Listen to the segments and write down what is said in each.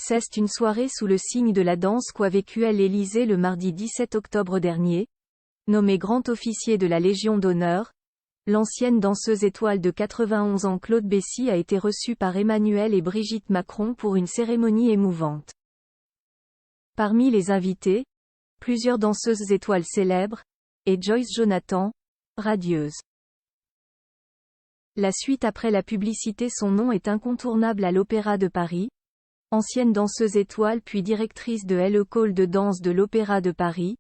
C'est une soirée sous le signe de la danse qu'a vécu à l'Élysée le mardi 17 octobre dernier. Nommée grand officier de la Légion d'honneur, l'ancienne danseuse étoile de 91 ans Claude Bessy a été reçue par Emmanuel et Brigitte Macron pour une cérémonie émouvante. Parmi les invités, plusieurs danseuses étoiles célèbres, et Joyce Jonathan, radieuse. La suite après la publicité. Son nom est incontournable à l'Opéra de Paris. Ancienne danseuse étoile puis directrice de l'école de danse de l'Opéra de Paris,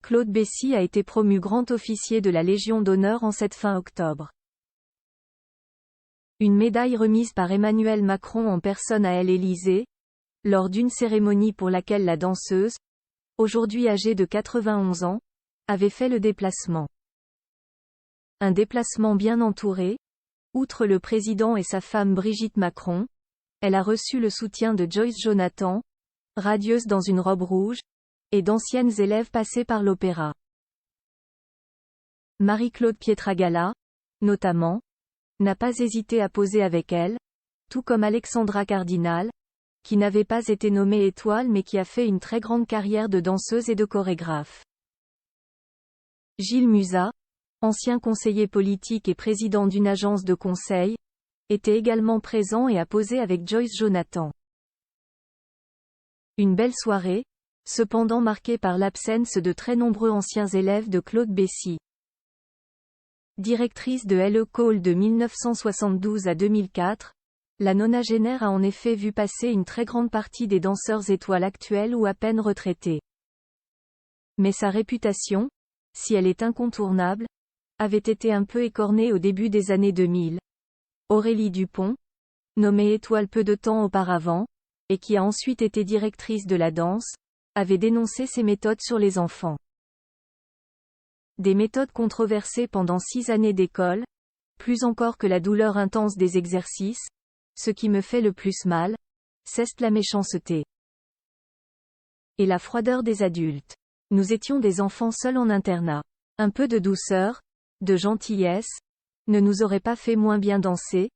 Claude Bessy a été promu grand officier de la Légion d'honneur en cette fin octobre. Une médaille remise par Emmanuel Macron en personne à l'Élysée, lors d'une cérémonie pour laquelle la danseuse, aujourd'hui âgée de 91 ans, avait fait le déplacement. Un déplacement bien entouré. Outre le président et sa femme Brigitte Macron, elle a reçu le soutien de Joyce Jonathan, radieuse dans une robe rouge, et d'anciennes élèves passées par l'opéra. Marie-Claude Pietragala, notamment, n'a pas hésité à poser avec elle, tout comme Alexandra Cardinal, qui n'avait pas été nommée étoile mais qui a fait une très grande carrière de danseuse et de chorégraphe. Gilles Musat, ancien conseiller politique et président d'une agence de conseil, était également présent et a posé avec Joyce Jonathan. Une belle soirée, cependant marquée par l'absence de très nombreux anciens élèves de Claude Bessy. Directrice de l'école de 1972 à 2004, la nonagénaire a en effet vu passer une très grande partie des danseurs étoiles actuels ou à peine retraités. Mais sa réputation, si elle est incontournable, avait été un peu écornée au début des années 2000. Aurélie Dupont, nommée étoile peu de temps auparavant, et qui a ensuite été directrice de la danse, avait dénoncé ses méthodes sur les enfants. Des méthodes controversées pendant 6 années d'école, plus encore que la douleur intense des exercices, ce qui me fait le plus mal, c'est la méchanceté. Et la froideur des adultes. Nous étions des enfants seuls en internat. Un peu de douceur, de gentillesse, ne nous aurait pas fait moins bien danser,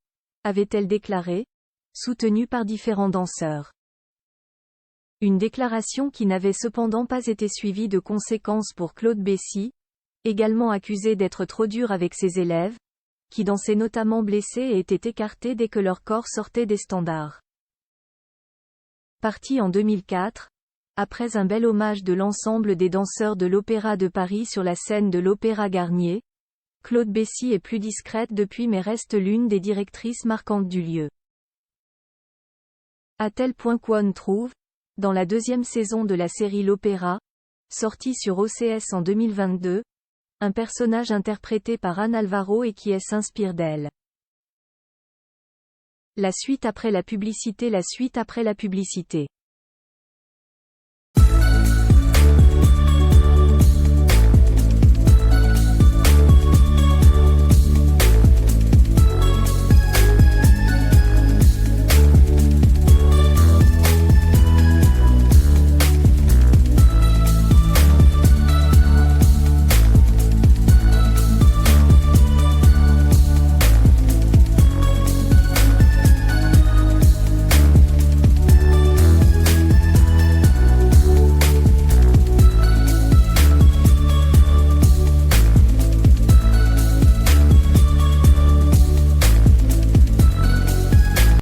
avait-elle déclaré, soutenue par différents danseurs. Une déclaration qui n'avait cependant pas été suivie de conséquences pour Claude Bessy, également accusé d'être trop dur avec ses élèves, qui dansaient notamment blessés et étaient écartés dès que leur corps sortait des standards. Parti en 2004, après un bel hommage de l'ensemble des danseurs de l'Opéra de Paris sur la scène de l'Opéra Garnier, Claude Bessy est plus discrète depuis mais reste l'une des directrices marquantes du lieu. À tel point qu'on trouve, dans la deuxième saison de la série L'Opéra, sortie sur OCS en 2022, un personnage interprété par Anne Alvaro et qui s'inspire d'elle. La suite après la publicité. La suite après la publicité.